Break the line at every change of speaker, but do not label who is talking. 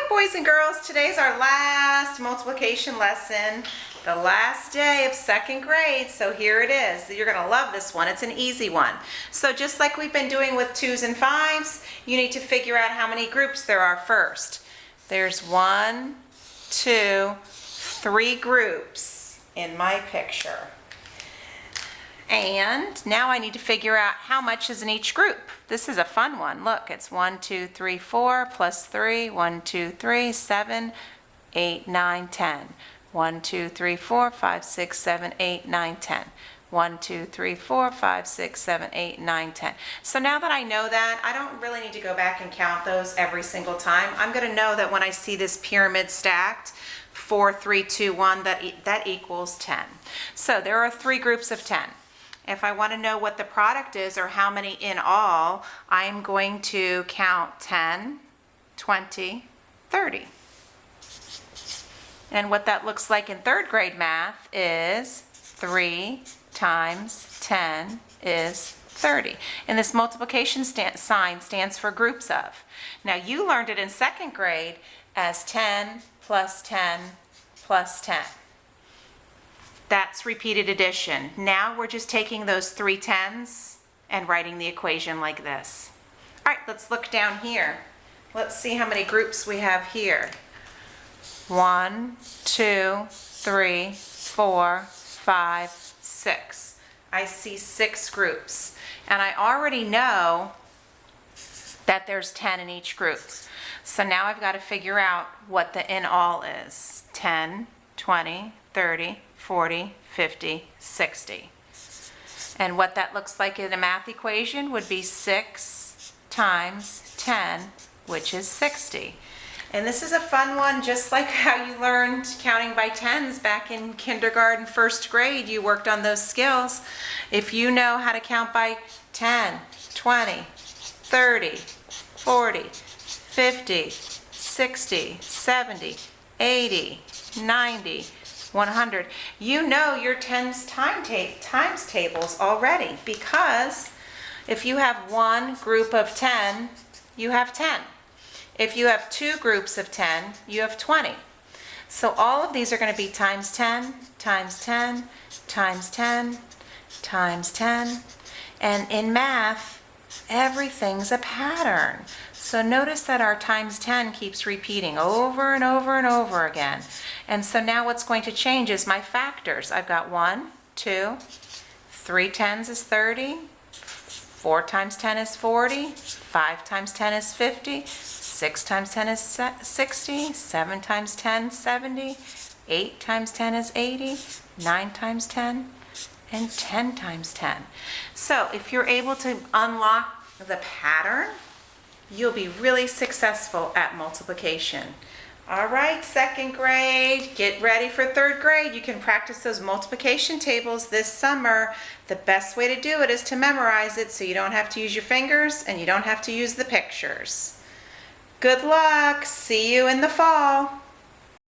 Hi boys and girls, today's our last multiplication lesson, the last day of second grade, so here it is. You're going to love this one. It's an easy one. So just like we've been doing with 2s and 5s, you need to figure out how many groups there are first. There's 1, 2, 3 groups in my picture. And now I need to figure out how much is in each group. This is a fun one. Look, it's 1, 2, 3, 4 plus 3, 1, 2, 3, 7, 8, 9, 10. 1, 2, 3, 4, 5, 6, 7, 8, 9, 10. 1, 2, 3, 4, 5, 6, 7, 8, 9, 10. So now that I know that, I don't really need to go back and count those every single time. I'm going to know that when I see this pyramid stacked, 4, 3, 2, 1, that equals 10. So there are 3 groups of 10. If I want to know what the product is or how many in all, I'm going to count 10, 20, 30. And what that looks like in 3rd grade math is 3 times 10 is 30. And this multiplication sign stands for groups of. Now you learned it in 2nd grade as 10 plus 10 plus 10. That's repeated addition. Now we're just taking those 3 10s and writing the equation like this. All right, let's look down here. Let's see how many groups we have here. 1, 2, 3, 4, 5, 6. I see 6 groups. And I already know that there's 10 in each group. So now I've got to figure out what the in all is. 10, 20, 30, 40, 50, 60. And what that looks like in a math equation would be 6 times 10, which is 60. And this is a fun one, just like how you learned counting by tens back in kindergarten, 1st grade. You worked on those skills. If you know how to count by 10, 20, 30, 40, 50, 60, 70, 80, 90, 100. You know your times tables already, because if you have one group of 10, you have 10. If you have 2 groups of 10, you have 20. So all of these are going to be times 10, times 10, times 10, times 10. And in math, everything's a pattern. So notice that our times 10 keeps repeating over and over and over again. And so now what's going to change is my factors. I've got 1, 2, 3 10s is 30, 4 times 10 is 40, 5 times 10 is 50, 6 times 10 is 60, 7 times 10 is 70, 8 times 10 is 80, 9 times 10, and 10 times 10. So if you're able to unlock the pattern, you'll be really successful at multiplication. All right, 2nd grade, get ready for 3rd grade. You can practice those multiplication tables this summer. The best way to do it is to memorize it so you don't have to use your fingers and you don't have to use the pictures. Good luck. See you in the fall.